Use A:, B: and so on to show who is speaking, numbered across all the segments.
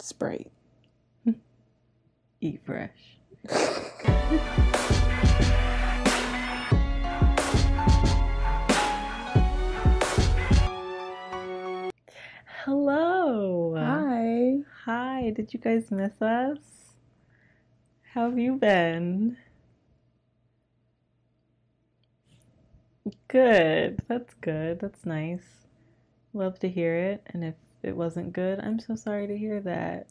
A: Sprite.
B: Eat fresh. Hello.
A: Hi.
B: Hi. Did you guys miss us? How have you been? Good. That's good. That's nice. Love to hear it. And if it wasn't good, I'm so sorry to hear that.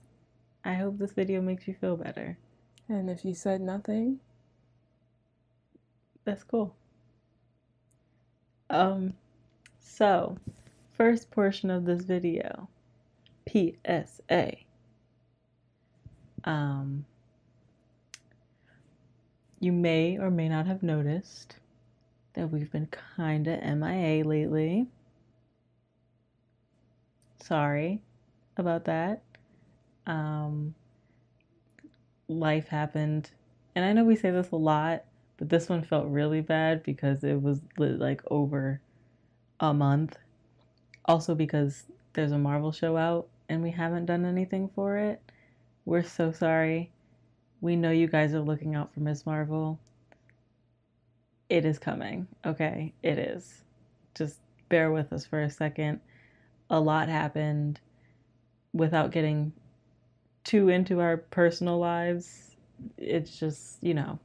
B: I hope this video makes you feel better.
A: And if you said nothing,
B: that's cool. So, first portion of this video, PSA. You may or may not have noticed that we've been kinda MIA lately. Sorry about that. Life happened, and I know we say this a lot, but this one felt really bad because it was like over a month. Also because there's a Marvel show out and we haven't done anything for it. We're so sorry. We know you guys are looking out for Miss Marvel. It is coming, okay? It is. Just bear with us for a second. A lot happened. Without getting too into our personal lives, it's just, you know,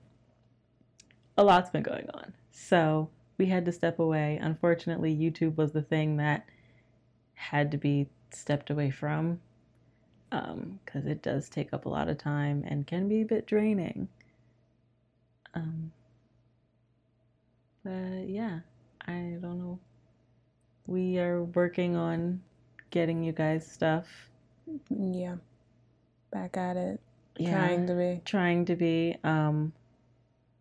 B: a lot's been going on. So we had to step away. Unfortunately, YouTube was the thing that had to be stepped away from, because it does take up a lot of time and can be a bit draining. But yeah, I don't know. We are working on getting you guys stuff.
A: Yeah. Back at it.
B: Yeah.
A: Trying to be.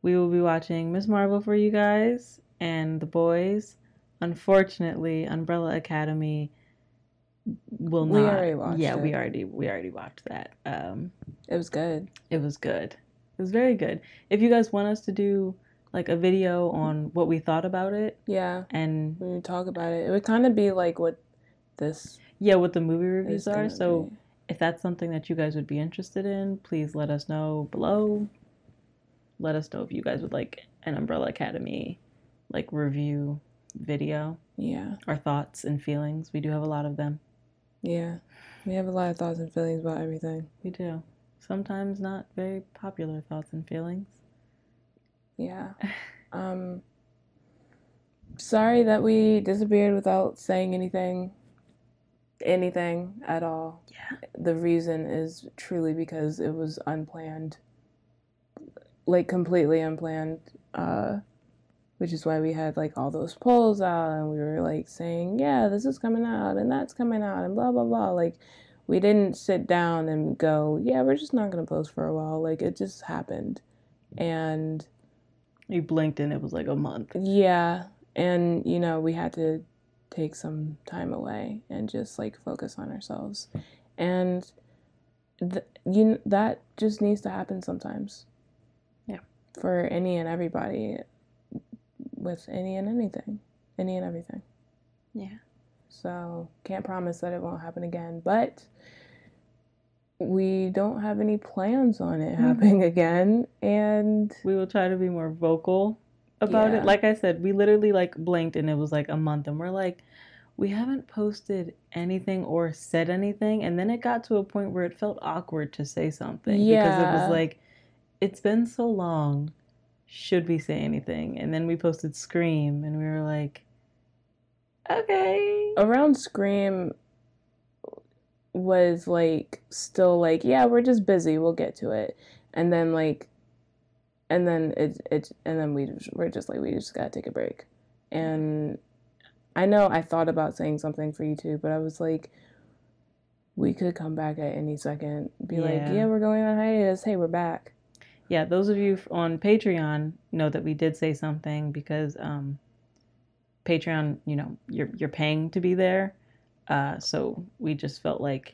B: We will be watching Miss Marvel for you guys and the boys. Unfortunately, Umbrella Academy will not.
A: We already watched it.
B: We already watched that.
A: It was good.
B: It was good. It was very good. If you guys want us to do like a video on what we thought about it.
A: Yeah.
B: And
A: we would talk about it. It would kind of be like what this.
B: Yeah, what the movie reviews are. So if that's something that you guys would be interested in, please let us know below. Let us know if you guys would like an Umbrella Academy like review video.
A: Yeah.
B: Our thoughts and feelings. We do have a lot of them.
A: Yeah. We have a lot of thoughts and feelings about everything.
B: We do. Sometimes not very popular thoughts and feelings.
A: Yeah. Sorry that we disappeared without saying anything at all.
B: Yeah.
A: The reason is truly because it was unplanned. Like completely unplanned. Which is why we had like all those polls out and we were like saying, yeah, this is coming out and that's coming out and blah blah blah. Like we didn't sit down and go, yeah, we're just not gonna post for a while. Like it just happened. And
B: you blinked and it was like a month.
A: Yeah. And, you know, we had to take some time away and just like focus on ourselves. And that just needs to happen sometimes.
B: Yeah.
A: For any and everybody, with any and everything.
B: Yeah.
A: So can't promise that it won't happen again, but we don't have any plans on it happening again, and
B: we will try to be more vocal about it. Like I said, we literally like blinked and it was like a month and we're like, we haven't posted anything or said anything, and then it got to a point where it felt awkward to say something because it was like, it's been so long, should we say anything? And then we posted Scream and we were like, okay.
A: Around Scream was like still like, yeah, we're just busy, we'll get to it. And then like and then we're just like, we just gotta take a break. And I know I thought about saying something for you too, but I was like, we could come back at any second, be like, yeah, we're going on hiatus, hey, we're back.
B: Yeah, those of you on Patreon know that we did say something because Patreon, you know, you're paying to be there. So we just felt like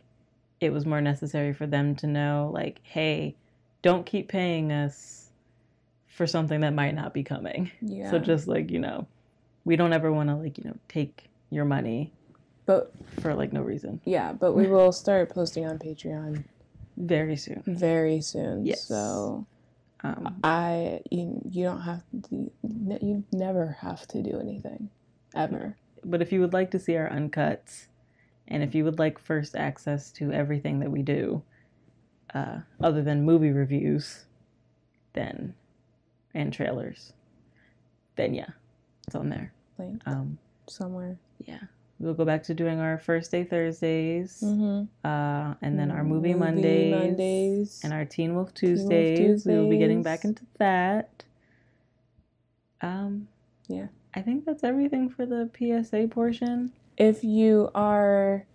B: it was more necessary for them to know, like, hey, don't keep paying us for something that might not be coming.
A: Yeah.
B: So just like, you know, we don't ever want to like, you know, take your money
A: But
B: for like no reason.
A: Yeah, but we will start posting on Patreon
B: very soon.
A: Very soon.
B: Yes.
A: So you don't have to, you never have to do anything ever.
B: But if you would like to see our uncuts, and if you would like first access to everything that we do, other than movie reviews, and trailers, then yeah, it's on there.
A: Like somewhere.
B: Yeah. We'll go back to doing our first day Thursdays, and then our movie Mondays, and our Teen Wolf Tuesdays. We will be getting back into that.
A: Yeah.
B: I think that's everything for the PSA portion.
A: If you are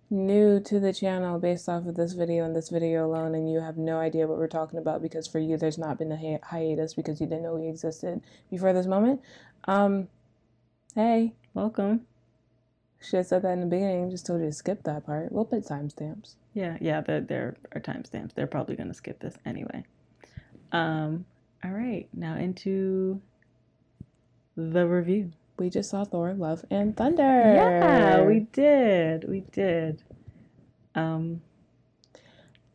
A: new to the channel based off of this video and this video alone, and you have no idea what we're talking about because for you there's not been a hiatus because you didn't know we existed before this moment, hey,
B: welcome.
A: Should have said that in the beginning. Just told you to skip that part. We'll put timestamps.
B: Yeah, there are timestamps. They're probably going to skip this anyway. All right, now into the review.
A: We just saw Thor: Love and Thunder.
B: Yeah, we did.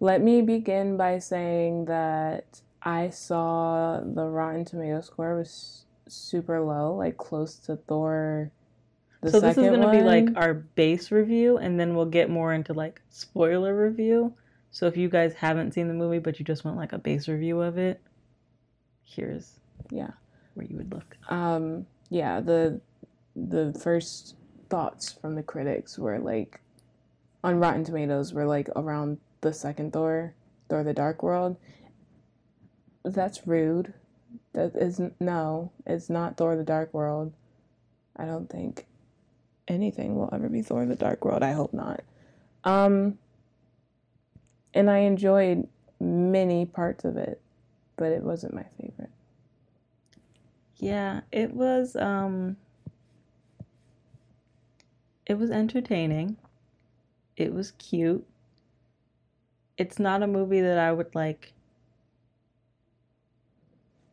A: Let me begin by saying that I saw the Rotten Tomato score was super low, like close to Thor.
B: So this is going to be like our base review, and then we'll get more into like spoiler review. So if you guys haven't seen the movie, but you just want like a base review of it, here's where you would look.
A: Yeah, the first thoughts from the critics were like on Rotten Tomatoes were like around the second Thor the Dark World. That's rude. It's not Thor the Dark World. I don't think anything will ever be Thor the Dark World. I hope not. And I enjoyed many parts of it, but it wasn't my favorite.
B: Yeah, it was entertaining. It was cute. It's not a movie that I would like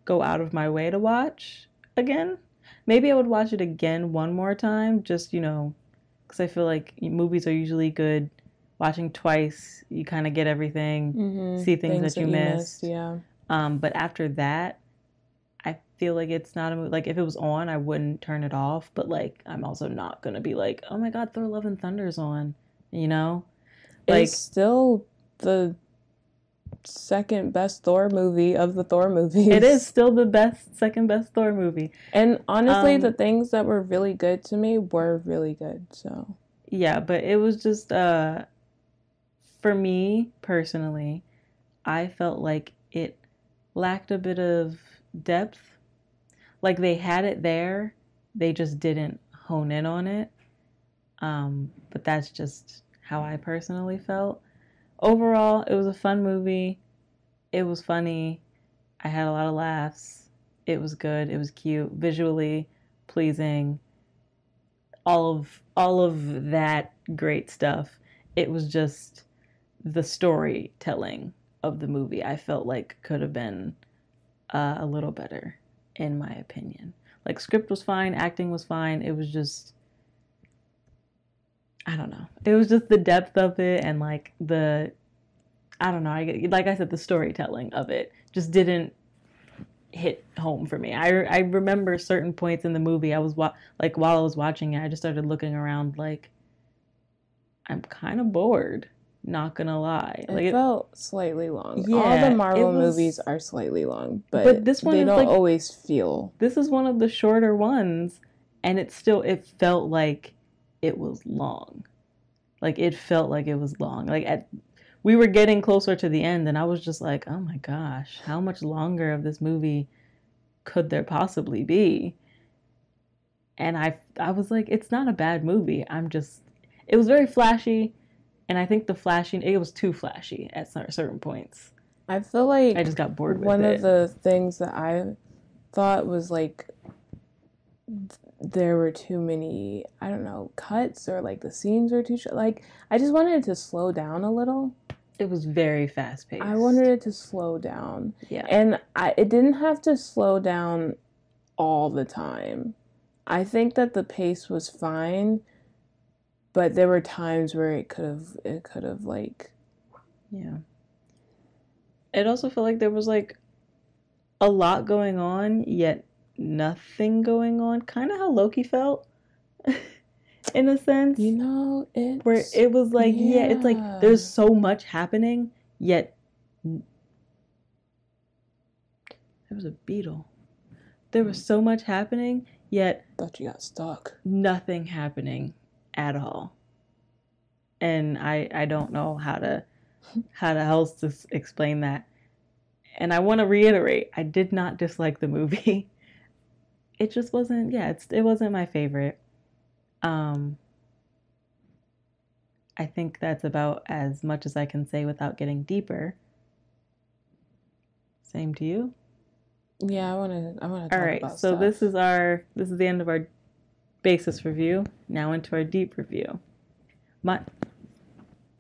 B: go out of my way to watch again. Maybe I would watch it again one more time, just, because I feel like movies are usually good. Watching twice, you kind of get everything, see things that you missed.
A: Yeah.
B: But after that, I feel like it's not a movie. Like, if it was on, I wouldn't turn it off. But, like, I'm also not going to be like, oh, my God, Thor Love and Thunder's on, Like,
A: it's still the second best Thor movie of the Thor movies.
B: It is still the second best Thor movie.
A: And honestly, the things that were really good to me were really good. So
B: yeah, but it was just for me personally, I felt like it lacked a bit of depth. Like they had it there, they just didn't hone in on it. But that's just how I personally felt. Overall, it was a fun movie. It was funny. I had a lot of laughs. It was good. It was cute. Visually pleasing. All of that great stuff. It was just the storytelling of the movie I felt like could have been a little better, in my opinion. Like, script was fine. Acting was fine. It was just... I don't know. It was just the depth of it and like I don't know. Like I said, the storytelling of it just didn't hit home for me. I remember certain points in the movie. I was while I was watching it, I just started looking around like I'm kind of bored. Not gonna lie.
A: It felt slightly long.
B: Yeah,
A: all the Marvel movies are slightly long, but this one they don't always feel.
B: This is one of the shorter ones, and it felt like it was long. Like, it felt like it was long. Like, we were getting closer to the end, and I was just like, oh my gosh, how much longer of this movie could there possibly be? And I was like, it's not a bad movie. It was very flashy, and I think it was too flashy at certain points.
A: I feel like
B: I just got bored with it.
A: One of the things that I thought was like there were too many, I don't know, cuts, or like the scenes were too like I just wanted it to slow down a little.
B: It was very fast paced.
A: I wanted it to slow down.
B: Yeah.
A: And it didn't have to slow down all the time. I think that the pace was fine, but there were times where it could have like,
B: yeah. It also felt like there was like a lot going on, yet nothing going on. Kind of how Loki felt, in a sense.
A: you know, it's
B: where it was like, yeah, it's like there's so much happening, yet there was a beetle. There was so much happening, yet
A: thought you got stuck.
B: Nothing happening at all. And I don't know how to else to explain that. And I want to reiterate, I did not dislike the movie. It just wasn't, it wasn't my favorite. I think that's about as much as I can say without getting deeper. Same to you?
A: Yeah, I wanna talk
B: all right,
A: about
B: so
A: stuff.
B: this is the end of our basis review. Now into our deep review. Are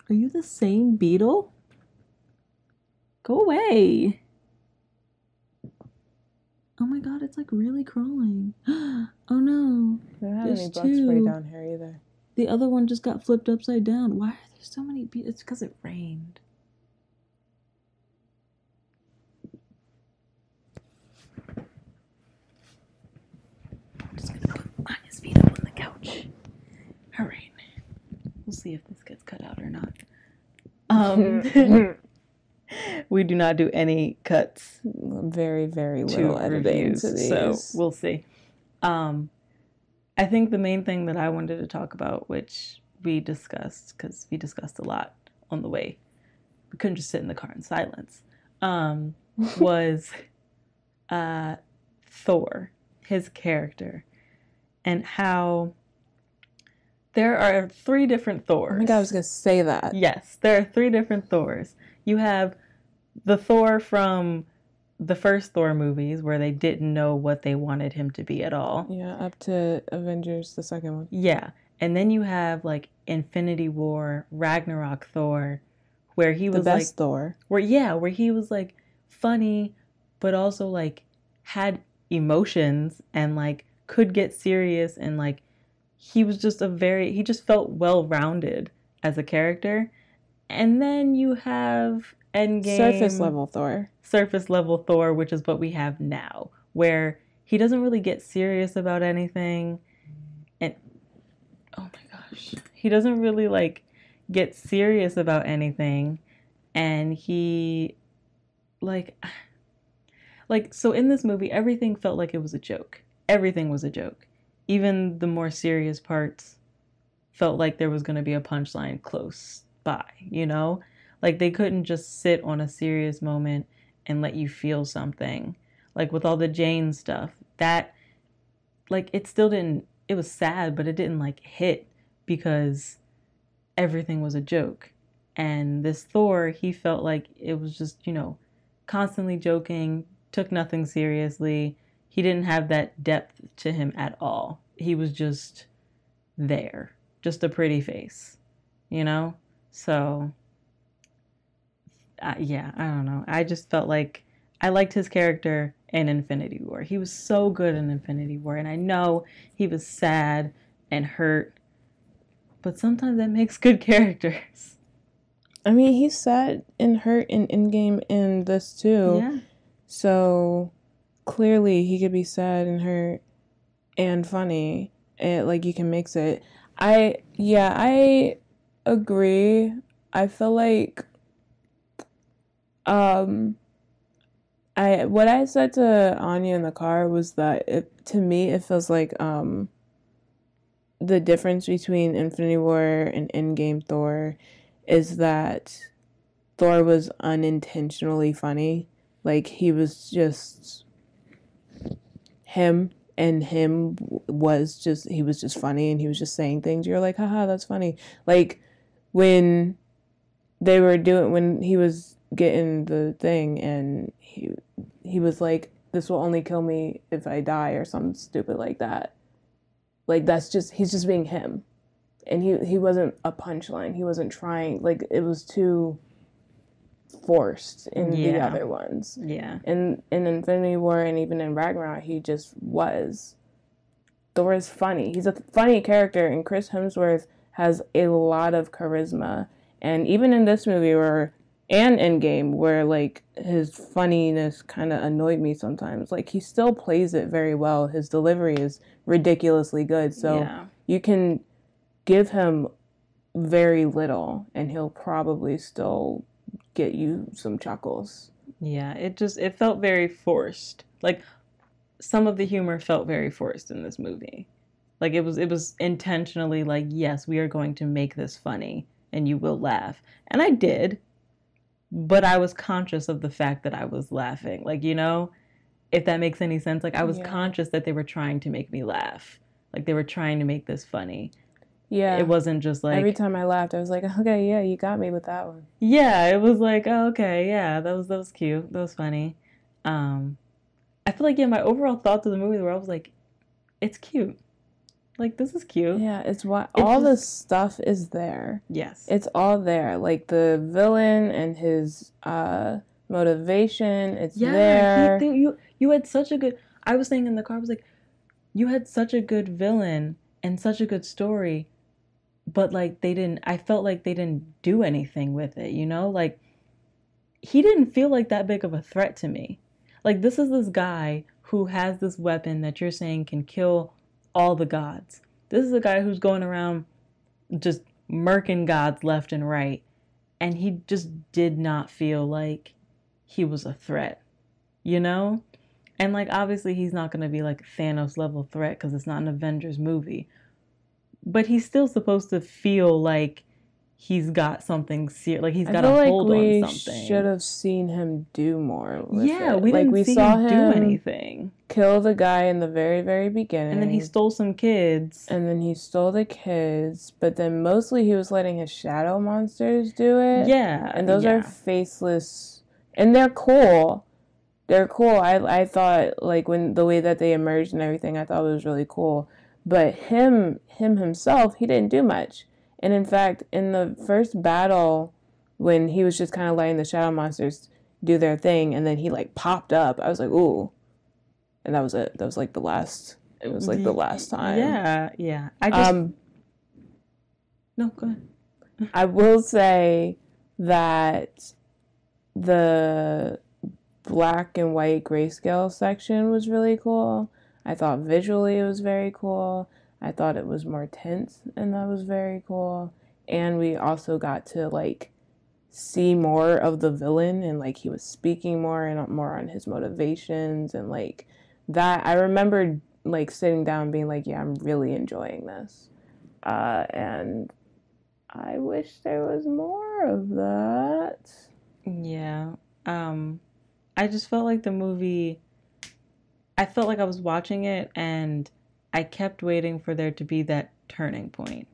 B: you the same beetle? Go away. Oh my god, it's like really crawling. Oh no.
A: I don't have any bug spray down here either.
B: The other one just got flipped upside down. Why are there so many beetles? It's because it rained. I'm just gonna put Maya's feet up on the couch. All right. We'll see if this gets cut out or not. We do not do any cuts.
A: Very, very little editing to these.
B: So we'll see. I think the main thing that I wanted to talk about, which we discussed, because we discussed a lot on the way, we couldn't just sit in the car in silence, was Thor, his character, and how there are 3 different Thors.
A: I think I was going to say that.
B: Yes, there are 3 different Thors. You have the Thor from the first Thor movies, where they didn't know what they wanted him to be at all.
A: Yeah, up to Avengers, the second one.
B: Yeah, and then you have like Infinity War, Ragnarok Thor, where he was
A: the best Thor.
B: Where he was like funny, but also like had emotions and like could get serious, and like he was just he just felt well-rounded as a character. And then you have Endgame,
A: surface level Thor,
B: which is what we have now, where he doesn't really get serious about anything, and oh my gosh, he doesn't really like get serious about anything, and he like so in this movie everything felt like it was a joke. Everything was a joke. Even the more serious parts felt like there was going to be a punchline close by, you know? Like they couldn't just sit on a serious moment and let you feel something. Like with all the Jane stuff, that like it still didn't, it was sad, but it didn't like hit because everything was a joke. And this Thor, he felt like it was just, you know, constantly joking, took nothing seriously. He didn't have that depth to him at all. He was just there, just a pretty face, you know? So, yeah, I don't know. I just felt like I liked his character in Infinity War. He was so good in Infinity War, and I know he was sad and hurt, but sometimes that makes good characters.
A: I mean, he's sad and hurt in Endgame in this too.
B: Yeah.
A: So clearly he could be sad and hurt and funny. And like you can mix it. I agree. I feel like what I said to Anya in the car was that to me it feels like the difference between Infinity War and Endgame Thor is that Thor was unintentionally funny. Like he was just him, and he was just funny, and he was just saying things. You're like, haha, that's funny. Like when he was getting the thing, and he was like, this will only kill me if I die, or something stupid like that. Like he's just being him. And he wasn't a punchline. He wasn't trying, like it was too forced in the other ones.
B: Yeah.
A: In Infinity War and even in Ragnarok, he just was. Thor is funny. He's a funny character, and Chris Hemsworth has a lot of charisma. And even in this movie and Endgame, where like his funniness kind of annoyed me sometimes, like he still plays it very well. His delivery is ridiculously good. So you can give him very little and he'll probably still get you some chuckles.
B: Yeah, it felt very forced. Like some of the humor felt very forced in this movie. Like it was intentionally like, yes, we are going to make this funny and you will laugh. And I did, but I was conscious of the fact that I was laughing. Like, you know, if that makes any sense. Like I was conscious that they were trying to make me laugh. Like they were trying to make this funny.
A: Yeah.
B: It wasn't just like...
A: Every time I laughed, I was like, okay, yeah, you got me with that one.
B: Yeah, it was like, oh, okay, yeah, that was cute. That was funny. I feel like, yeah, my overall thoughts of the movie were I was like, it's cute. Like, this is cute.
A: Yeah, it's all the stuff is there.
B: Yes.
A: It's all there. Like, the villain and his motivation, it's there.
B: You had such a good... I was saying in the car, I was like, you had such a good villain and such a good story, but, like, I felt like they didn't do anything with it, you know? Like, he didn't feel like that big of a threat to me. Like, this is this guy who has this weapon that you're saying can kill all the gods. This is a guy who's going around just murking gods left and right. And he just did not feel like he was a threat, you know? And, like, obviously he's not going to be, like, Thanos level threat because it's not an Avengers movie. But he's still supposed to feel like he's got something serious, like he's got a hold on something.
A: We should have seen him do more.
B: We didn't see him do anything.
A: Kill the guy in the very, very beginning,
B: and then he stole some kids.
A: And then he stole the kids, but then mostly he was letting his shadow monsters do it.
B: Yeah,
A: and those are faceless, and they're cool. They're cool. I thought, like, when the way that they emerged and everything, I thought it was really cool. But him himself, he didn't do much. And in fact, in the first battle, when he was just kind of letting the shadow monsters do their thing, and then he like popped up, I was like, ooh. And that was it. That was like the last. It was like the last time.
B: Yeah. I just. No, go ahead.
A: I will say that the black and white grayscale section was really cool. I thought visually it was very cool. I thought it was more tense, and that was very cool. And we also got to, like, see more of the villain, and, like, he was speaking more and more on his motivations, and, like, that. I remember, like, sitting down and being like, yeah, I'm really enjoying this. And I wish there was more of that.
B: Yeah. I just felt like the movie... I felt like I was watching it, and I kept waiting for there to be that turning point.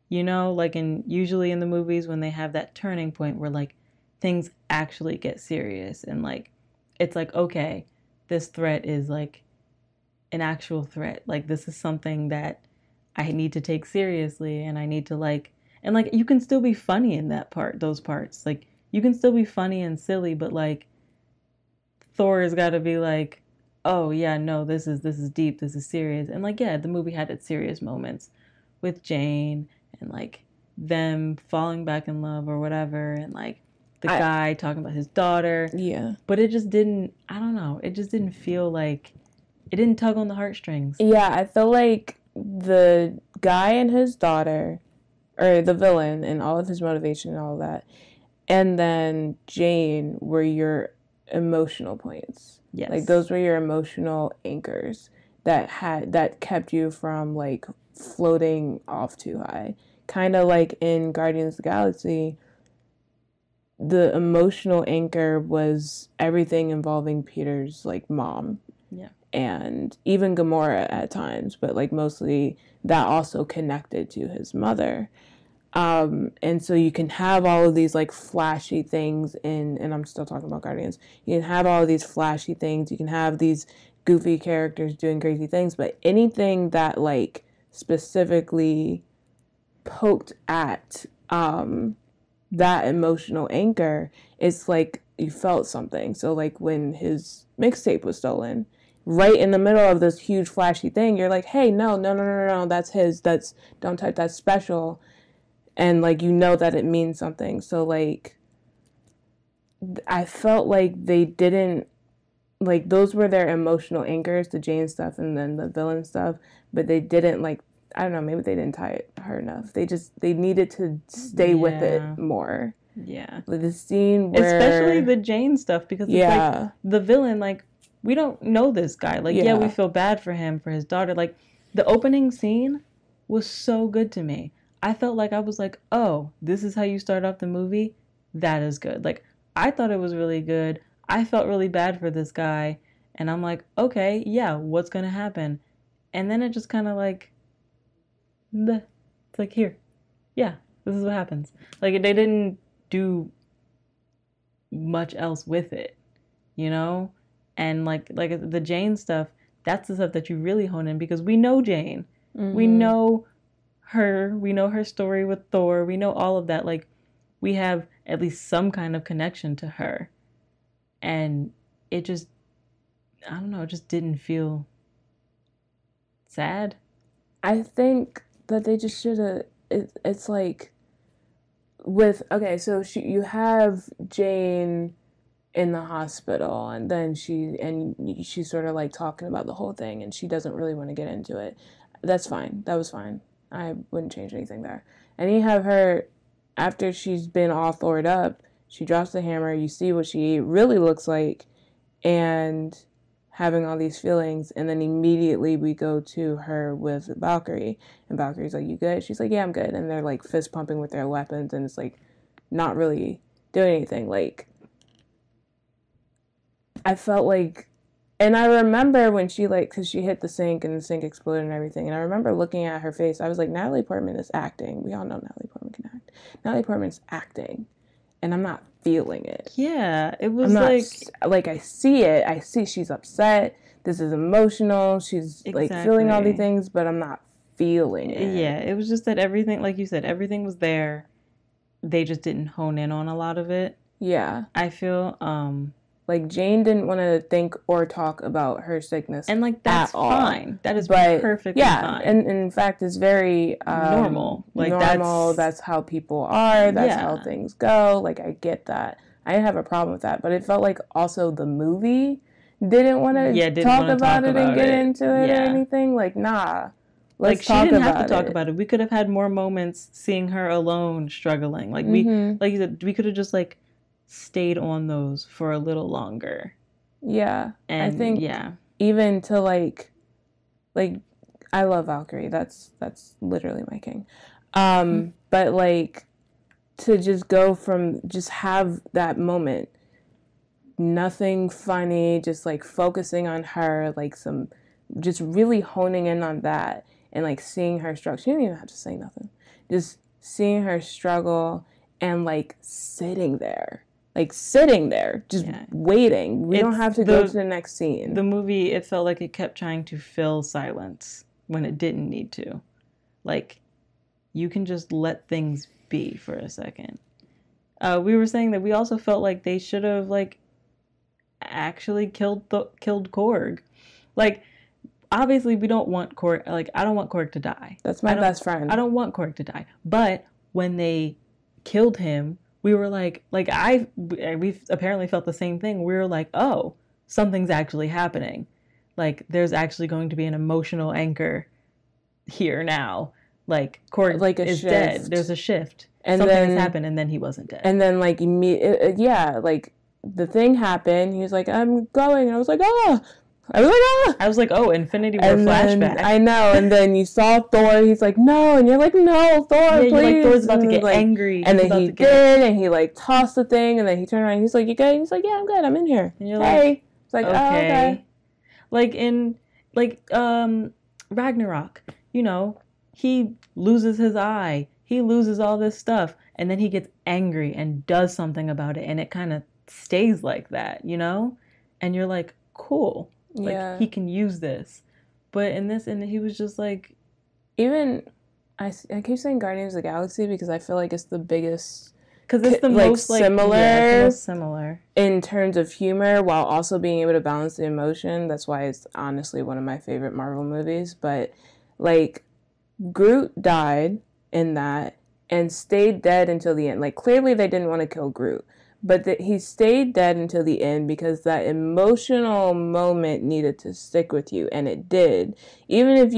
B: You know, like usually in the movies when they have that turning point where like things actually get serious and like it's like, okay, this threat is like an actual threat. Like this is something that I need to take seriously, and I need to like, and like you can still be funny in those parts. Like you can still be funny and silly, but like Thor has got to be like, oh yeah, no, this is deep, this is serious. And like, yeah, the movie had its serious moments with Jane and like them falling back in love or whatever, and like the guy talking about his daughter.
A: Yeah.
B: But it just didn't, I don't know, it just didn't feel like, it didn't tug on the heartstrings.
A: Yeah, I feel like the guy and his daughter, or the villain and all of his motivation and all that, and then Jane were your emotional points.
B: Yes.
A: Like those were your emotional anchors that kept you from like floating off too high. Kind of like in Guardians of the Galaxy, the emotional anchor was everything involving Peter's like mom.
B: Yeah.
A: And even Gamora at times, but like mostly that also connected to his mother. And so you can have all of these like flashy things and I'm still talking about Guardians. You can have all of these flashy things. You can have these goofy characters doing crazy things, but anything that like specifically poked at that emotional anchor, it's like you felt something. So like when his mixtape was stolen, right in the middle of this huge flashy thing, you're like, hey, no, that's his. Don't touch, that's special. and like you know that it means something. So like I felt like they didn't, like those were their emotional anchors, the Jane stuff and then the villain stuff, but they didn't like, I don't know, maybe they didn't tie it her enough. They needed to stay with it more.
B: Yeah.
A: Like the scene where,
B: especially the Jane stuff, because it's like the villain, like we don't know this guy. Like we feel bad for him, for his daughter. Like the opening scene was so good to me. I felt like I was like, oh, this is how you start off the movie? That is good. Like I thought it was really good. I felt really bad for this guy. And I'm like, okay, yeah, what's going to happen? And then it just kind of like, bleh. It's like, here, yeah, this is what happens. Like they didn't do much else with it, you know? And like the Jane stuff, that's the stuff that you really hone in, because we know Jane. Mm-hmm. We know her story with Thor. We know all of that. Like we have at least some kind of connection to her. And it just, I don't know, it just didn't feel sad.
A: I think that they just should have, it's like with, okay, so you have Jane in the hospital, and then she's sort of like talking about the whole thing, and she doesn't really want to get into it. That's fine. That was fine. I wouldn't change anything there. And you have her, after she's been all thored up, she drops the hammer, you see what she really looks like, and having all these feelings, and then immediately we go to her with Valkyrie, and Valkyrie's like, you good? She's like, yeah, I'm good. And they're like fist pumping with their weapons, and it's like not really doing anything. Like I felt like, and I remember when she like, because she hit the sink and the sink exploded and everything, and I remember looking at her face, I was like, Natalie Portman is acting. We all know Natalie Portman can act. Natalie Portman's acting, and I'm not feeling it.
B: Yeah, it was
A: like I see it. I see she's upset. This is emotional. She's like feeling all these things, but I'm not feeling it.
B: Yeah, it was just that everything, like you said, everything was there. They just didn't hone in on a lot of it.
A: Yeah.
B: I feel
A: like Jane didn't want to think or talk about her sickness,
B: and like that's fine. That is perfectly fine.
A: And in fact, it's very
B: normal. Like
A: normal. That's how people are. That's how things go. Like I get that. I didn't have a problem with that, but it felt like also the movie didn't want to talk about it and get into it or anything. Like nah.
B: Like she didn't have to talk about it. We could have had more moments seeing her alone struggling. Like we, like you said, we could have just like stayed on those for a little longer.
A: Yeah.
B: And
A: I think even to like I love Valkyrie. That's literally my king. But like to just go from, just have that moment, nothing funny, just like focusing on her, like just really honing in on that, and like seeing her struggle. She didn't even have to say nothing. Just seeing her struggle and like sitting there, just waiting. We don't have to go to the next scene.
B: The movie, it felt like it kept trying to fill silence when it didn't need to. Like, you can just let things be for a second. We were saying that we also felt like they should have like actually killed Korg. Like, obviously we don't want Korg. Like, I don't want Korg to die.
A: That's my best friend.
B: I don't want Korg to die. But when they killed him, we were we apparently felt the same thing. We were like, oh, something's actually happening. Like, there's actually going to be an emotional anchor here now. Like, Korg is dead. There's a shift. And something has happened, and then he wasn't dead.
A: And then, like, like, the thing happened. He was like, I'm going. And I was like, oh.
B: I was like, oh, Infinity War flashback.
A: I know. And then you saw Thor. He's like, no. And you're like, no, Thor, please.
B: Like, Thor's about to get angry.
A: And then he did. And he, like, tossed the thing. And then he turned around. And he's like, you good? He's like, yeah, I'm good. I'm in here.
B: And you're
A: like, it's like, okay. Oh, okay.
B: Like, in, like, Ragnarok, you know, he loses his eye. He loses all this stuff. And then he gets angry and does something about it. And it kind of stays like that, you know? And you're like, cool. Like, he can use this. But in this, and he was just like...
A: Even, I keep saying Guardians of the Galaxy because I feel like it's the biggest...
B: Because it's the most, like...
A: Similar.
B: Yeah, it's the most similar.
A: In terms of humor, while also being able to balance the emotion. That's why it's honestly one of my favorite Marvel movies. But, like, Groot died in that. and stayed dead until the end. Like, clearly they didn't want to kill Groot, but he stayed dead until the end because that emotional moment needed to stick with you, and it did. Even if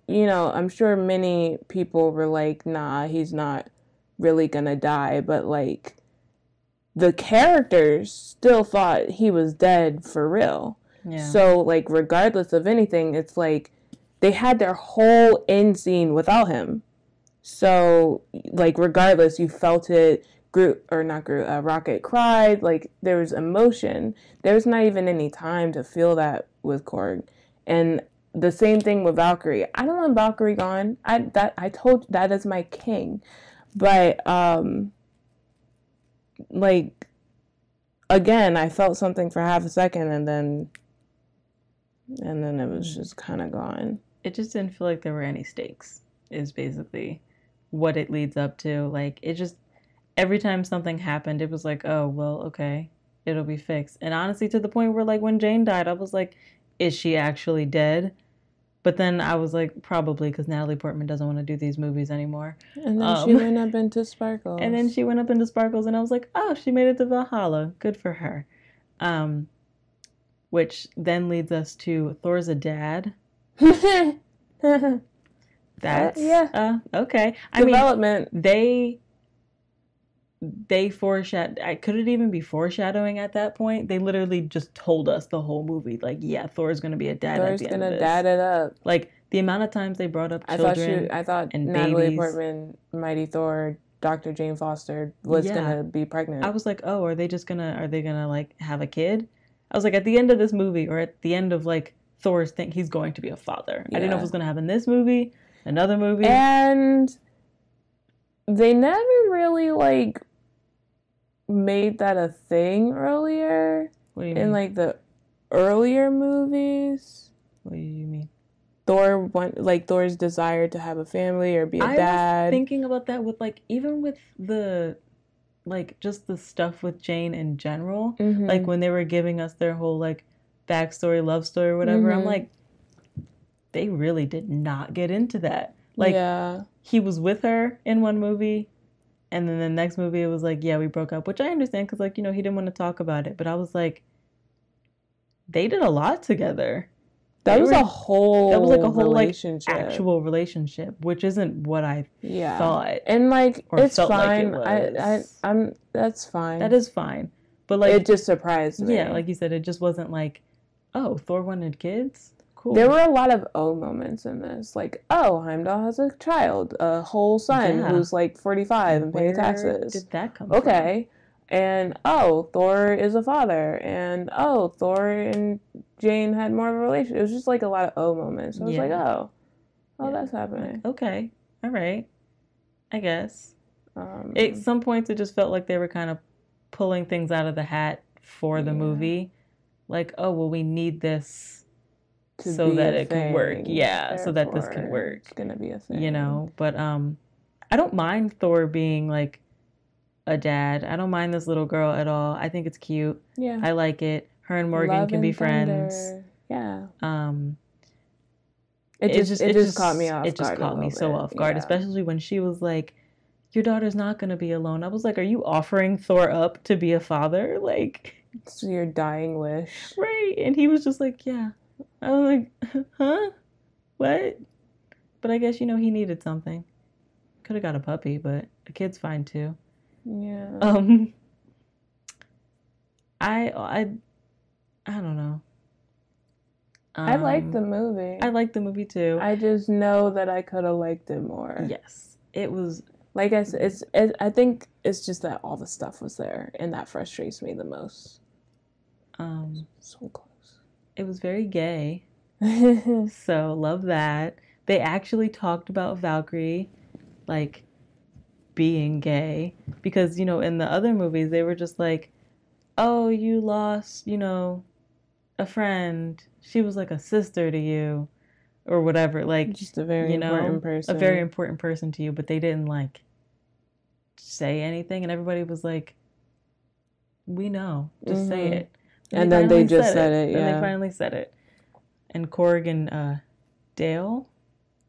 A: I'm sure many people were like, nah, he's not really gonna die, but like, the characters still thought he was dead for real. Yeah. So, like, regardless of anything, it's like they had their whole end scene without him. So, like, regardless, you felt it. Rocket cried. Like, there was emotion. There was not even any time to feel that with Korg. And the same thing with Valkyrie. I don't want Valkyrie gone. I told that is my king. But, like, again, I felt something for half a second and then it was just kind of gone.
B: It just didn't feel like there were any stakes, is basically what it leads up to. Like, it just, every time something happened, it was like, oh, well, okay, it'll be fixed. And honestly, to the point where, like, when Jane died, I was like, is she actually dead? But then I was like, probably, because Natalie Portman doesn't want to do these movies anymore.
A: And then she went up into Sparkles.
B: And I was like, oh, she made it to Valhalla. Good for her. Which then leads us to Thor's a dad. That's okay.
A: Development.
B: I mean, they foreshadowed. Could it even be foreshadowing at that point? They literally just told us the whole movie. Like, yeah, Thor's gonna be a dad. Thor's at the end of this.
A: Dad it up.
B: Like, the amount of times they brought up children.
A: I thought
B: and
A: Natalie
B: babies.
A: Portman, Mighty Thor, Dr. Jane Foster was gonna be pregnant.
B: I was like, oh, are they gonna like have a kid? I was like, at the end of this movie, or at the end of like Thor's thing, he's going to be a father. Yeah. I didn't know if it was gonna happen in this movie, another movie.
A: And they never really like made that a thing earlier.
B: What do you
A: mean? In like the earlier movies.
B: What do you mean?
A: Thor's desire to have a family or be a dad.
B: I was thinking about that with like, even with the like just the stuff with Jane in general. Mm-hmm. Like when they were giving us their whole like backstory, love story, or whatever. Mm-hmm. I'm like, they really did not get into that. Like, he was with her in one movie, and then the next movie it was like, yeah, we broke up, which I understand because like, he didn't want to talk about it. But I was like, they did a lot together.
A: That was like a whole relationship.
B: Like actual relationship, which isn't what I thought.
A: And like, it's fine. Like that's fine.
B: That is fine. But like,
A: it just surprised me.
B: Yeah, like you said, it just wasn't like, oh, Thor wanted kids. Cool.
A: There were a lot of moments in this. Like, oh, Heimdall has a child, a whole son who's like 45 and paying taxes.
B: Did that come from?
A: Okay. And, oh, Thor is a father. And, oh, Thor and Jane had more of a relationship. It was just like a lot of moments. So I was like, oh, that's happening.
B: Okay. All right. I guess. At some points, it just felt like they were kind of pulling things out of the hat for the movie. Like, oh, well, we need this so that it can work. Yeah, therefore, so that this can work.
A: It's going to be a thing.
B: But I don't mind Thor being like a dad. I don't mind this little girl at all. I think it's cute. Yeah. I like it. Her and Morgan can be friends.
A: Yeah. It just caught me off guard.
B: It just caught me so off guard, especially when she was like, your daughter's not going to be alone. I was like, are you offering Thor up to be a father? Like,
A: it's your dying wish.
B: Right. And he was just like, yeah. I was like, huh? What? But I guess, he needed something. Could have got a puppy, but a kid's fine too.
A: Yeah.
B: I don't know.
A: I liked the movie.
B: I liked the movie too.
A: I just know that I could have liked it more.
B: Yes. It was,
A: like I said, I think it's just that all the stuff was there, and that frustrates me the most. So close.
B: It was very gay. So love that. They actually talked about Valkyrie, like, being gay, because in the other movies they were just like, oh, you lost a friend, she was like a sister to you or whatever, like
A: just a very
B: important person to you, but they didn't like say anything, and everybody was like, we know, just say it.
A: And then they just said it.
B: Yeah. Then they finally said it. And Korg and Dale,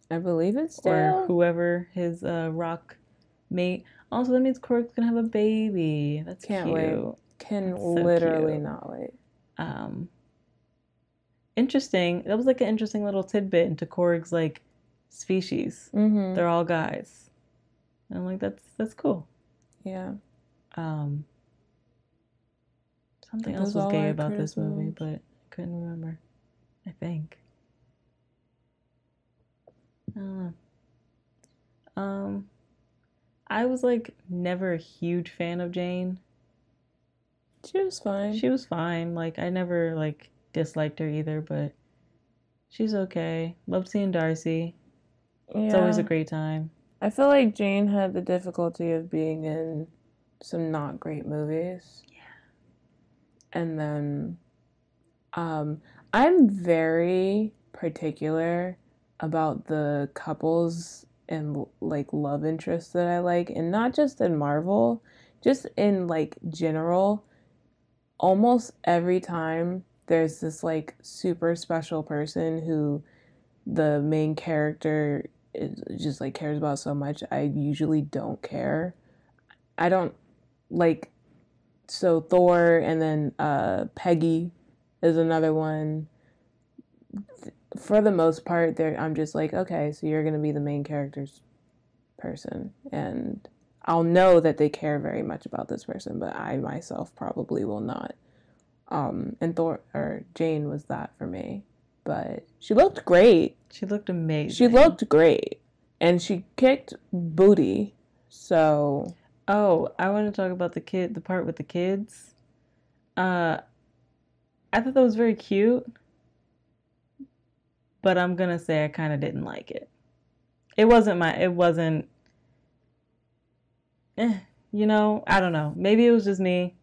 A: I believe it's Dale,
B: or whoever his rock Also, that means Korg's gonna have a baby. That's
A: Can't
B: cute.
A: wait. Can
B: That's so
A: literally
B: cute.
A: not wait.
B: Interesting. That was like an interesting little tidbit into Korg's like species.
A: Mm-hmm.
B: They're all guys. And I'm like, that's cool.
A: Yeah.
B: Something else
A: Those
B: was
A: all
B: gay
A: our
B: about this movie,
A: criticisms.
B: but I couldn't remember. I think. I don't know. I was like never a huge fan of Jane.
A: She was fine.
B: She was fine. Like I never like disliked her either, but she's okay. Loved seeing Darcy. It's always a
A: Yeah.
B: great time.
A: I feel like Jane had the difficulty of being in some not great movies.
B: Yeah.
A: And then I'm very particular about the couples and like love interests that I like, and not just in Marvel, just in like general. Almost every time there's this like super special person who the main character is just like cares about so much, I usually don't care. I don't like, so Thor, and then Peggy is another one. For the most part, there I'm just like, okay, so you're gonna be the main character's person, and I'll know that they care very much about this person, but I myself probably will not. And Thor or Jane was that for me, but she looked great.
B: She looked amazing.
A: She looked great, and she kicked booty. So,
B: oh, I want to talk about the part with the kids. I thought that was very cute, but I'm gonna say I kind of didn't like it. It wasn't. You know, I don't know. Maybe it was just me.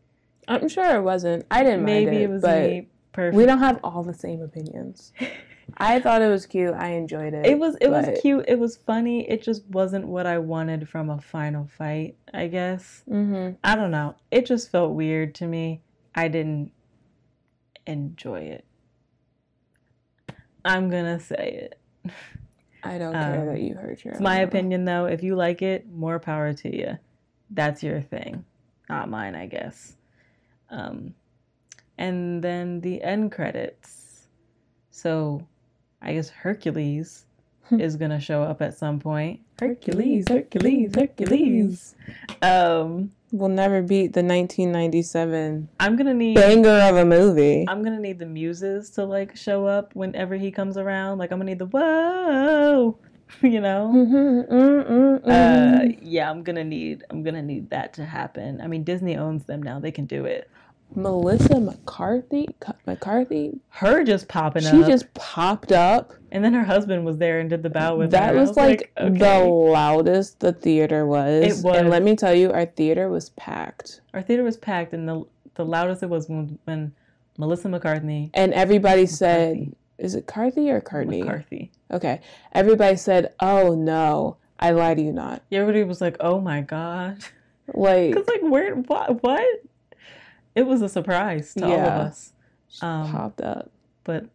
A: I'm sure it wasn't. I didn't mind
B: Maybe
A: it,
B: it was
A: but
B: me. Perfect.
A: we don't have all the same opinions. I thought it was cute. I enjoyed it.
B: It was cute. It was funny. It just wasn't what I wanted from a final fight, I guess.
A: Mm-hmm.
B: I don't know. It just felt weird to me. I didn't enjoy it. I'm gonna say it.
A: I don't care that you hurt your
B: It's my opinion, though. If you like it, more power to you. That's your thing. Not mine, I guess. And then the end credits. So, I guess Hercules is gonna show up at some point. Hercules.
A: We'll never beat the 1997
B: I'm gonna need
A: banger of a movie.
B: I'm gonna need the muses to like show up whenever he comes around. Like I'm gonna need the whoa, you know. Yeah, I'm gonna need that to happen. I mean, Disney owns them now; they can do it.
A: Melissa McCarthy,
B: her just popping up.
A: She just popped up,
B: and then her husband was there and did the bow with her.
A: That was like
B: okay.
A: The loudest the theater was.
B: It was,
A: and let me tell you, our theater was packed.
B: Our theater was packed, and the loudest it was when Melissa McCarthy
A: and everybody said, "Is it Carthy or Cartney?"
B: McCarthy.
A: Okay, everybody said, "Oh no, I lie to you not."
B: Yeah, everybody was like, "Oh my god!"
A: Like,
B: because like where what? It was a surprise to all of us.
A: Popped up.
B: But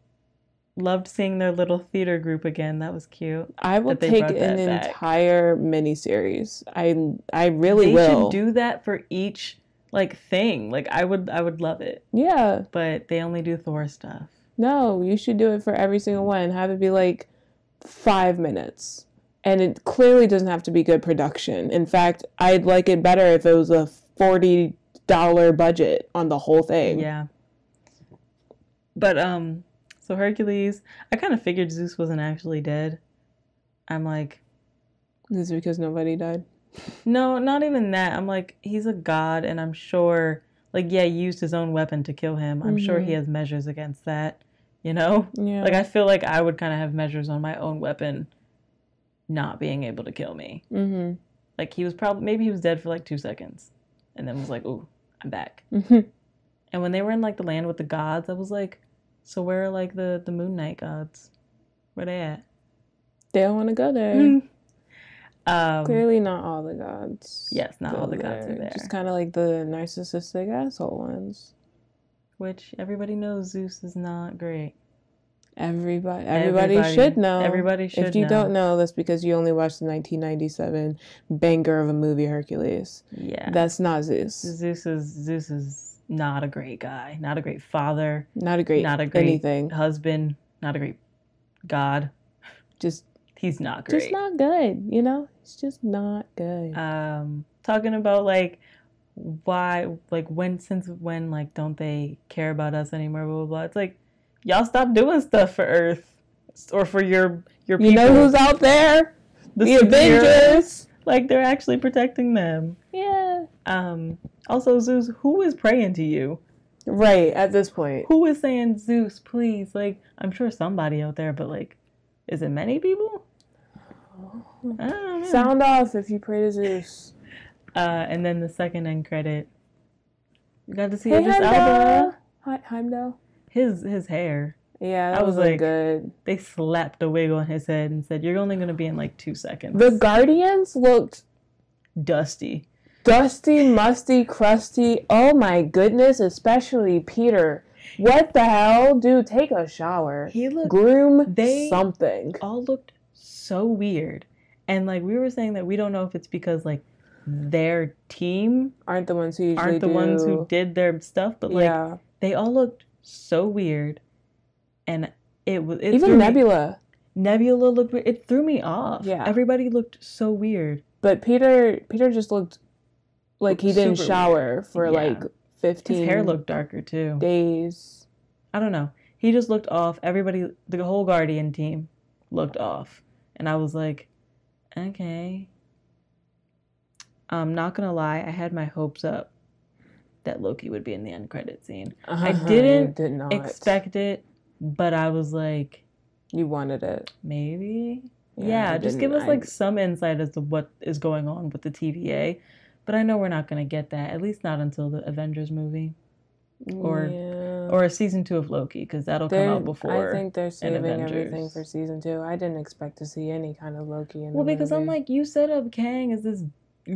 B: loved seeing their little theater group again. That was cute.
A: I will take an entire miniseries. I really will.
B: They should do that for each like thing. Like I would love it.
A: Yeah.
B: But they only do Thor stuff.
A: No, you should do it for every single one. Have it be like 5 minutes. And it clearly doesn't have to be good production. In fact, I'd like it better if it was a $40 budget on the whole thing.
B: Yeah. But so Hercules, I kind of figured Zeus wasn't actually dead. I'm like,
A: is it because nobody died?
B: No, not even that. I'm like, he's a god, and I'm sure, like, yeah, he used his own weapon to kill him. I'm sure he has measures against that, you know?
A: Yeah.
B: Like, I feel like I would kind of have measures on my own weapon not being able to kill me.
A: Mm-hmm.
B: Like, maybe he was dead for like 2 seconds, and then was like, ooh, I'm back.
A: Mm-hmm.
B: And when they were in like the land with the gods, I was like, so where are like the Moon Knight gods? Where they at?
A: They don't want to go there. Clearly not all the gods.
B: Yes, not all the gods are there.
A: Just kind of like the narcissistic asshole ones.
B: Which everybody knows Zeus is not great.
A: Everybody should know.
B: Everybody should know.
A: If you don't know, that's because you only watched the 1997 banger of a movie, Hercules.
B: Yeah.
A: That's not Zeus.
B: Zeus is not a great guy. Not a great father.
A: Not a great anything.
B: Husband. Not a great God. He's not great.
A: Just not good, you know? He's just not good.
B: Talking about, like, why, like, since when, like, don't they care about us anymore, blah, blah, blah. It's like, y'all stop doing stuff for Earth or for your people.
A: You know who's out there? The Avengers.
B: Like, they're actually protecting them.
A: Yeah.
B: Also, Zeus, who is praying to you?
A: Right, at this point.
B: Who is saying, Zeus, please? Like, I'm sure somebody out there, but, like, is it many people? I don't know.
A: Sound off if you pray to Zeus.
B: And then the second end credit. You got to see Idris Elba.
A: Heimdall.
B: His hair.
A: Yeah, that was like good.
B: They slapped a wig on his head and said, "You're only going to be in like 2 seconds."
A: The Guardians looked
B: dusty,
A: musty, crusty. Oh my goodness, especially Peter. What the hell, dude? Take a shower. Something.
B: All looked so weird, and like we were saying that we don't know if it's because like their team
A: aren't the ones who
B: did their stuff, but like they all looked so weird, and even
A: Nebula.
B: Nebula looked weird. It threw me off.
A: Yeah,
B: everybody looked so weird.
A: But Peter just looked like he didn't shower for like 15.
B: His hair looked darker too.
A: Days.
B: I don't know. He just looked off. Everybody, the whole Guardian team, looked off, and I was like, okay. I'm not gonna lie, I had my hopes up that Loki would be in the end credit scene. I did not expect it, but I was like,
A: you wanted it.
B: Maybe. Yeah, just give us like some insight as to what is going on with the TVA. But I know we're not gonna get that, at least not until the Avengers movie. Or a season 2 of Loki, because that'll come out before.
A: I think they're saving everything for season 2. I didn't expect to see any kind of Loki in the movie.
B: Because I'm like, you set up Kang as this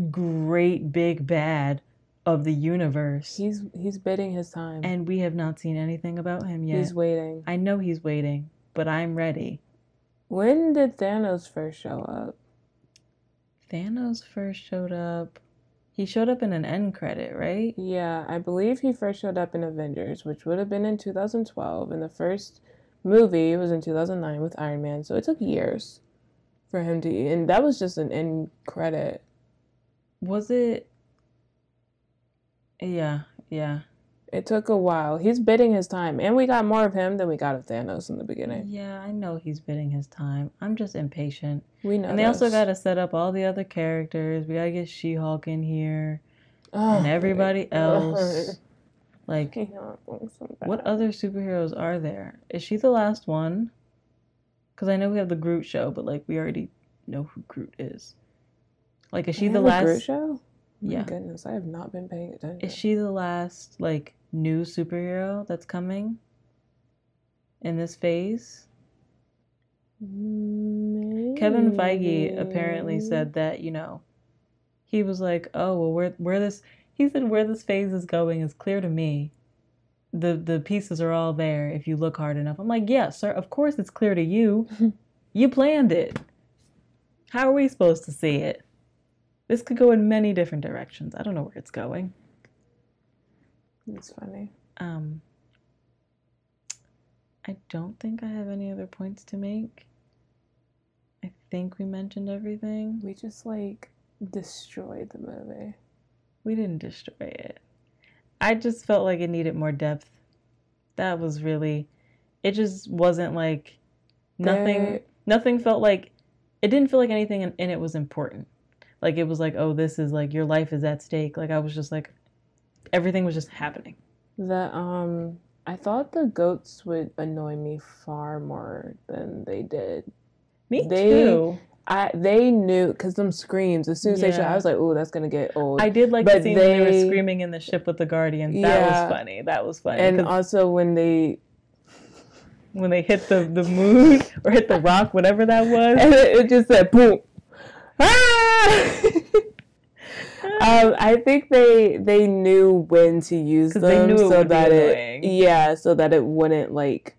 B: great big bad of the universe.
A: He's biding his time.
B: And we have not seen anything about him yet.
A: He's waiting.
B: I know he's waiting, but I'm ready.
A: When did Thanos first show up?
B: Thanos first showed up. He showed up in an end credit, right?
A: Yeah, I believe he first showed up in Avengers, which would have been in 2012. And the first movie was in 2009 with Iron Man. So it took years for him to... And that was just an end credit.
B: Was it? Yeah.
A: It took a while. He's bidding his time. And we got more of him than we got of Thanos in the beginning.
B: Yeah, I know he's bidding his time. I'm just impatient.
A: We know.
B: And they also got to set up all the other characters. We got to get She-Hulk in here. And everybody else. Like, what other superheroes are there? Is she the last one? Because I know we have the Groot show, but like we already know who Groot is. Like, is she the last...
A: Groot show?
B: Yeah.
A: My goodness, I have not been paying attention.
B: Is she the last, like, new superhero that's coming in this phase?
A: Maybe.
B: Kevin Feige apparently said that, you know, he was like, oh, well, where this phase is going is clear to me. The pieces are all there if you look hard enough. I'm like, yeah, sir, of course it's clear to you. You planned it. How are we supposed to see it? This could go in many different directions. I don't know where it's going.
A: It's funny.
B: I don't think I have any other points to make. I think we mentioned everything.
A: We just, like, destroyed the movie.
B: We didn't destroy it. I just felt like it needed more depth. That was really... It just wasn't, like... Nothing felt like... It didn't feel like anything in it was important. Like, it was like, oh, this is, like, your life is at stake. Like, I was just, like... Everything was just happening.
A: I thought the goats would annoy me far more than they did.
B: Me too.
A: They knew, because them screams, as soon as they shot, I was like, ooh, that's going to get old.
B: I did like the scene when they were screaming in the ship with the Guardians. That was funny.
A: And also when they
B: hit the moon, or hit the rock, whatever that was.
A: And it just said, boom. Ah! I think they knew when to use them,
B: they knew
A: so that it wouldn't, like,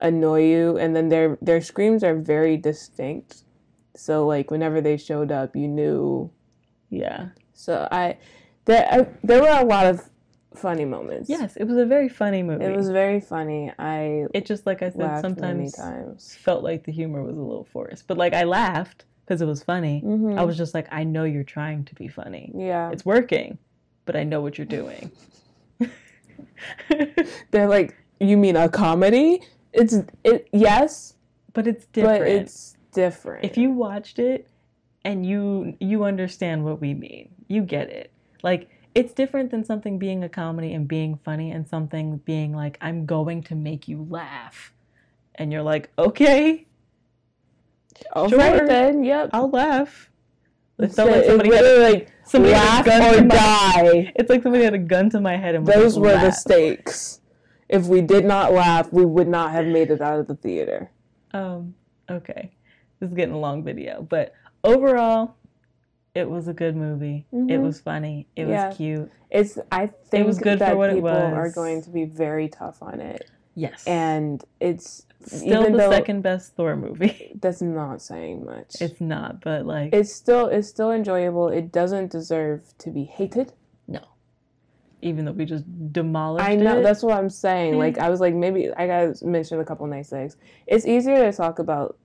A: annoy you, and then their screams are very distinct. So like whenever they showed up, you knew.
B: Yeah.
A: So there were a lot of funny moments.
B: Yes, it was a very funny movie.
A: It was very funny.
B: It just, like I said, sometimes felt like the humor was a little forced. But like I laughed because it was funny.
A: Mm-hmm.
B: I was just like, I know you're trying to be funny.
A: Yeah.
B: It's working, but I know what you're doing.
A: They're like, you mean a comedy? Yes.
B: But it's different.
A: But it's different.
B: If you watched it and you understand what we mean, you get it. Like, it's different than something being a comedy and being funny and something being like, I'm going to make you laugh. And you're like, okay.
A: All
B: sure,
A: right then, yep.
B: I'll laugh. It felt
A: like somebody laugh or die.
B: It's like somebody had a gun to my head and
A: those were the stakes. If we did not laugh, we would not have made it out of the theater.
B: Okay. This is getting a long video, but overall, it was a good movie. Mm-hmm. It was funny. It was cute.
A: I think
B: it was good
A: that
B: for what
A: people
B: it was.
A: Are going to be very tough on it.
B: Yes.
A: And it's
B: still the second best Thor movie.
A: That's not saying much.
B: It's not, but like
A: it's still enjoyable. It doesn't deserve to be hated.
B: No. Even though we just demolished it.
A: I know, that's what I'm saying. Like I was like, maybe I gotta mention a couple nice things. It's easier to talk about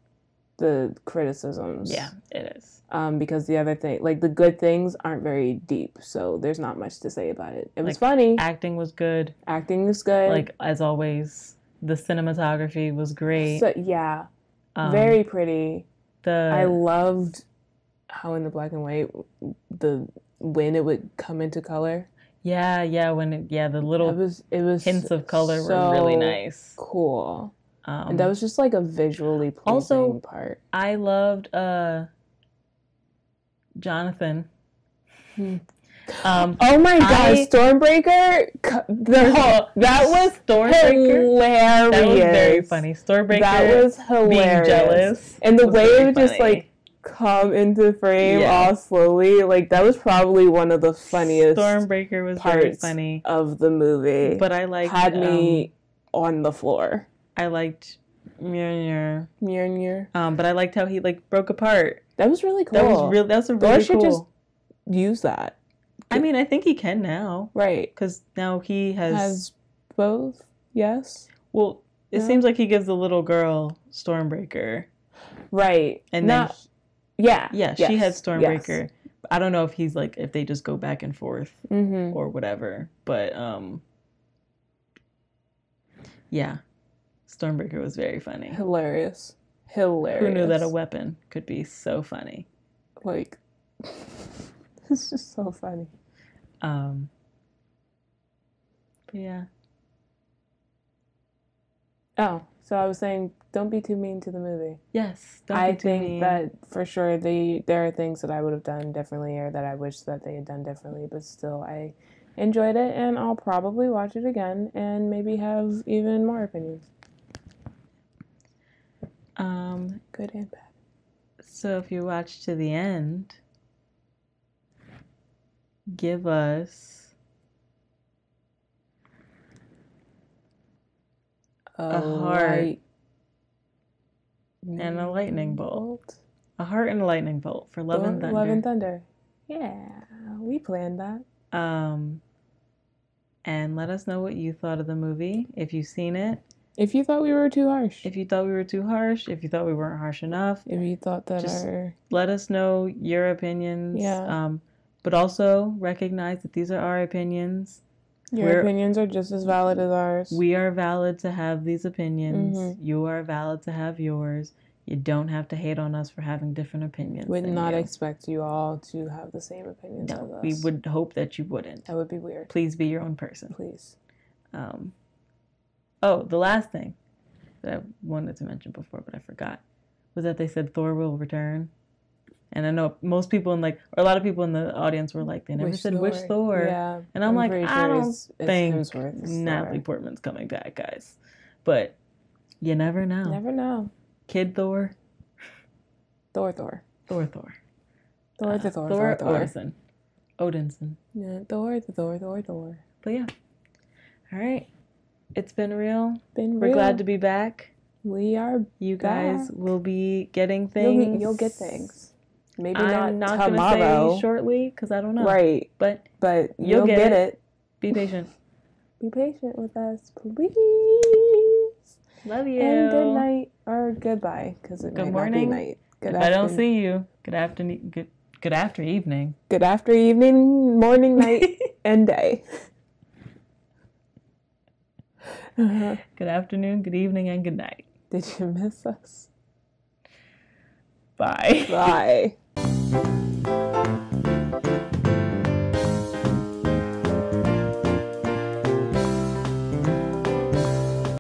A: the criticisms.
B: Yeah, it is.
A: Because the other thing, like the good things aren't very deep, so there's not much to say about it. It was funny.
B: Acting was good.
A: Acting was good.
B: Like, as always, the cinematography was great.
A: So, yeah. Very pretty. I loved how in the black and white, when it would come into color.
B: Yeah, the little
A: it was
B: hints of color were really nice.
A: Cool. And that was just like a visually pleasing part.
B: I loved Jonathan.
A: Oh my god, Stormbreaker! That was hilarious.
B: That was very funny. Stormbreaker.
A: That was hilarious.
B: Being jealous.
A: And the way it would just like come into frame all slowly, like that was probably one of the funniest.
B: Stormbreaker was very funny
A: of the movie.
B: But I liked
A: had me on the floor.
B: I liked Mjolnir.
A: Mjolnir.
B: But I liked how he like broke apart.
A: That was really cool.
B: That's a really
A: should just use that.
B: I mean, I think he can now.
A: Right.
B: Because now he has
A: both, yes?
B: Well, it seems like he gives the little girl Stormbreaker.
A: Right.
B: And then...
A: Yeah,
B: she had Stormbreaker. Yes. I don't know if he's like, if they just go back and forth or whatever. But, yeah. Stormbreaker was very funny.
A: Hilarious.
B: Who knew that a weapon could be so funny?
A: Like, it's just so funny.
B: But yeah.
A: Oh, so I was saying, don't be too mean to the movie.
B: Yes,
A: don't be too mean. I think that for sure there are things that I would have done differently or that I wish that they had done differently, but still I enjoyed it and I'll probably watch it again and maybe have even more opinions. Good and bad.
B: So if you watch to the end, give us a heart and a lightning bolt. A heart and a lightning bolt for Love and Thunder.
A: Love and Thunder. Yeah, we planned that.
B: And let us know what you thought of the movie, if you've seen it.
A: If you thought we were too harsh.
B: If you thought we were too harsh. If you thought we weren't harsh enough.
A: If you thought that
B: just let us know your opinions.
A: Yeah.
B: But also recognize that these are our opinions.
A: Your opinions are just as valid as ours.
B: We are valid to have these opinions. You are valid to have yours. You don't have to hate on us for having different opinions.
A: Would not expect you all to have the same opinions as us.
B: We would hope that you wouldn't.
A: That would be weird.
B: Please be your own person.
A: Please.
B: Oh, the last thing that I wanted to mention before, but I forgot, was that they said Thor will return. And I know most people or a lot of people in the audience were like, they never said which Thor.
A: Yeah,
B: and I'm like, I don't think
A: Hemsworth's
B: Natalie Portman's coming back, guys. But you never know.
A: Never know.
B: Kid Thor.
A: Thor.
B: Thor.
A: Thor
B: Odinson.
A: Yeah, Thor.
B: But yeah. All right. It's been real.
A: We're
B: glad to be back.
A: We are
B: You guys
A: back.
B: will be getting things.
A: You'll get things. Maybe
B: I'm not
A: tomorrow.
B: Gonna say shortly because I don't know.
A: Right.
B: But
A: you'll get it.
B: Be patient.
A: Be patient with us, please.
B: Love you.
A: And good night or goodbye, because it might not be night.
B: Good afternoon. I don't see you. Good afternoon. Good after evening.
A: Good after evening, morning, night, and day.
B: Good afternoon, good evening, and good night.
A: Did you miss us?
B: Bye.
A: Bye.